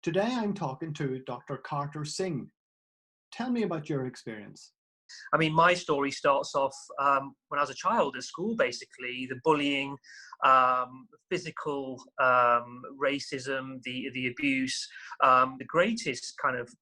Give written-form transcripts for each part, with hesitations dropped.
Today I'm talking to Dr. Singh. Tell me about your experience. I mean, my story starts off when I was a child at school, basically. The bullying, physical racism, the abuse, the greatest kind of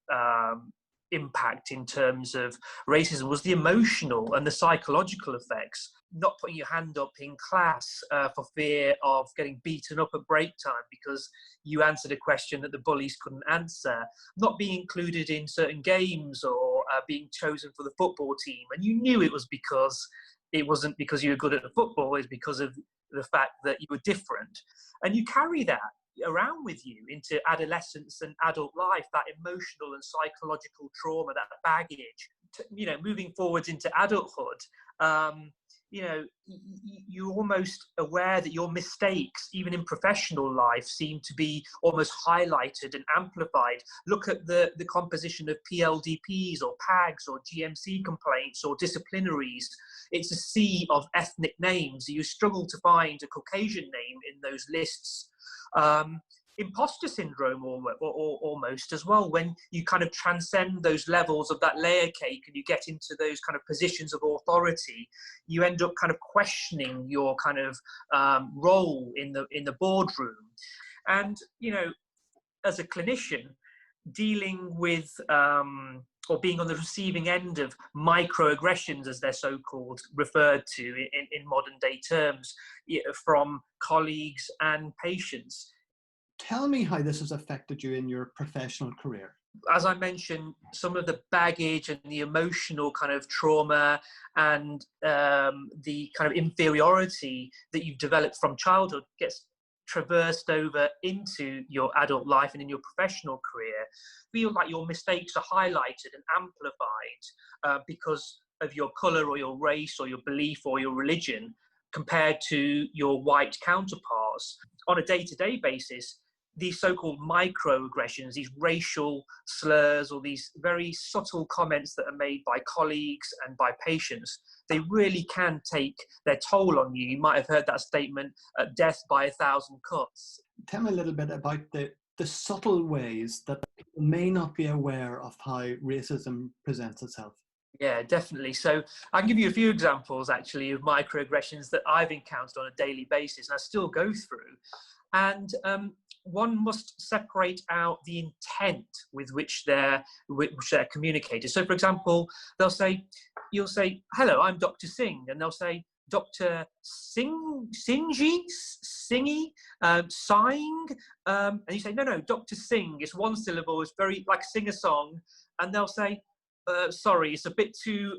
impact in terms of racism was the emotional and the psychological effects. Not putting your hand up in class for fear of getting beaten up at break time because you answered a question that the bullies couldn't answer. Not being included in certain games or being chosen for the football team. And you knew it was because it wasn't because you were good at the football, it's because of the fact that you were different. And you carry that around with you into adolescence and adult life, that emotional and psychological trauma, that baggage. Moving forwards into adulthood, you're almost aware that your mistakes, even in professional life, seem to be almost highlighted and amplified. Look at the composition of PLDPs or PAGs or GMC complaints or disciplinaries. It's a sea of ethnic names. You struggle to find a Caucasian name in those lists. Imposter syndrome almost as well, when you kind of transcend those levels of that layer cake and you get into those kind of positions of authority, you end up kind of questioning your kind of role in the boardroom. And as a clinician, dealing with or being on the receiving end of microaggressions, as they're so-called, referred to in modern day terms, from colleagues and patients. Tell me how this has affected you in your professional career. As I mentioned, some of the baggage and the emotional kind of trauma and the kind of inferiority that you've developed from childhood gets traversed over into your adult life and in your professional career. Feel like your mistakes are highlighted and amplified because of your colour or your race or your belief or your religion compared to your white counterparts. On a day-to-day basis, these so-called microaggressions, these racial slurs or these very subtle comments that are made by colleagues and by patients, they really can take their toll on you. You might have heard that statement, death by 1,000 cuts. Tell me a little bit about the subtle ways that people may not be aware of how racism presents itself. Yeah, definitely. So I can give you a few examples, actually, of microaggressions that I've encountered on a daily basis and I still go through. And one must separate out the intent with which they're communicated. So, for example, you'll say, "Hello, I'm Dr. Singh," and they'll say, "Dr. Singh, Singhi, Singh," and you say, "No, Dr. Singh. It's one syllable. It's very like sing a song," and they'll say, "Sorry, it's a bit too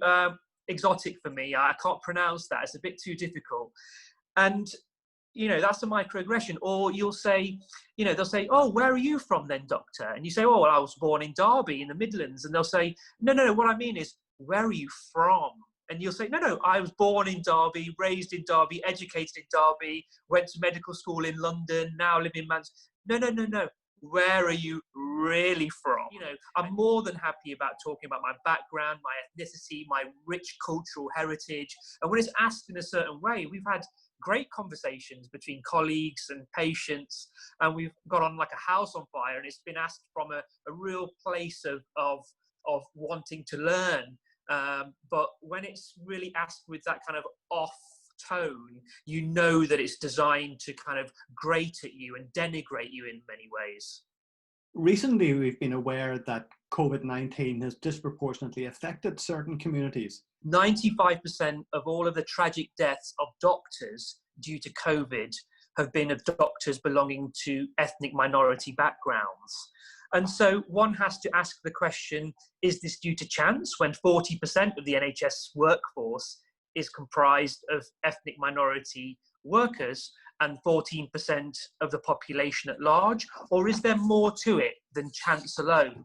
exotic for me. I can't pronounce that. It's a bit too difficult," and that's a microaggression. Or you'll say, they'll say, "Oh, where are you from then, doctor?" And you say, "Oh, well, I was born in Derby in the Midlands." And they'll say, No, what I mean is, where are you from? And you'll say, No, I was born in Derby, raised in Derby, educated in Derby, went to medical school in London, now live in Manchester. No. Where are you really from? I'm more than happy about talking about my background, my ethnicity, my rich cultural heritage. And when it's asked in a certain way, we've had great conversations between colleagues and patients, and we've got on like a house on fire, and it's been asked from a real place of wanting to learn. But when it's really asked with that kind of off tone, that it's designed to kind of grate at you and denigrate you in many ways. Recently, we've been aware that COVID-19 has disproportionately affected certain communities. 95% of all of the tragic deaths of doctors due to COVID have been of doctors belonging to ethnic minority backgrounds. And so one has to ask the question, is this due to chance when 40% of the NHS workforce is comprised of ethnic minority workers and 14% of the population at large? Or is there more to it than chance alone?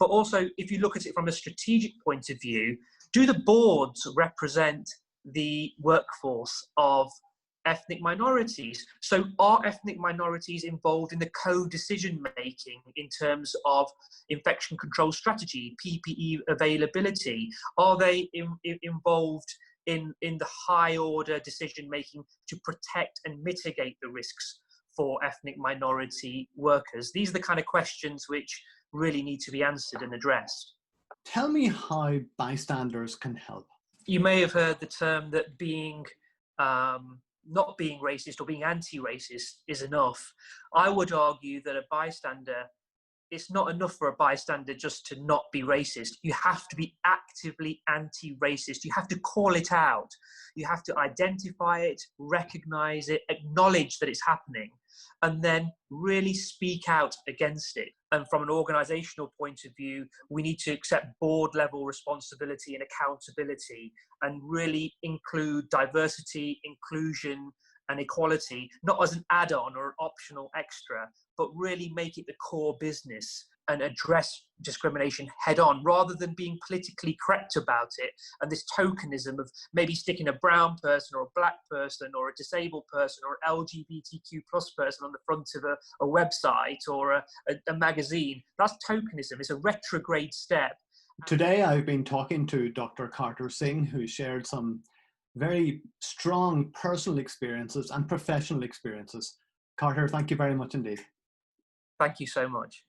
But also, if you look at it from a strategic point of view, do the boards represent the workforce of ethnic minorities? So are ethnic minorities involved in the co-decision making in terms of infection control strategy, PPE availability? Are they involved in the high order decision making to protect and mitigate the risks for ethnic minority workers? These are the kind of questions which really need to be answered and addressed. Tell me how bystanders can help. You may have heard the term that being not being racist or being anti-racist is enough. I would argue that a bystander, it's not enough for a bystander just to not be racist. You have to be actively anti-racist. You have to call it out. You have to identify it, recognize it, acknowledge that it's happening, and then really speak out against it. And from an organizational point of view, we need to accept board level responsibility and accountability and really include diversity, inclusion, and equality, not as an add-on or an optional extra, but really make it the core business and address discrimination head on, rather than being politically correct about it and this tokenism of maybe sticking a brown person or a black person or a disabled person or an LGBTQ plus person on the front of a website or a magazine. That's tokenism. It's a retrograde step. Today I've been talking to Dr. Carter Singh, who shared some very strong personal experiences and professional experiences. Carter, thank you very much indeed. Thank you so much.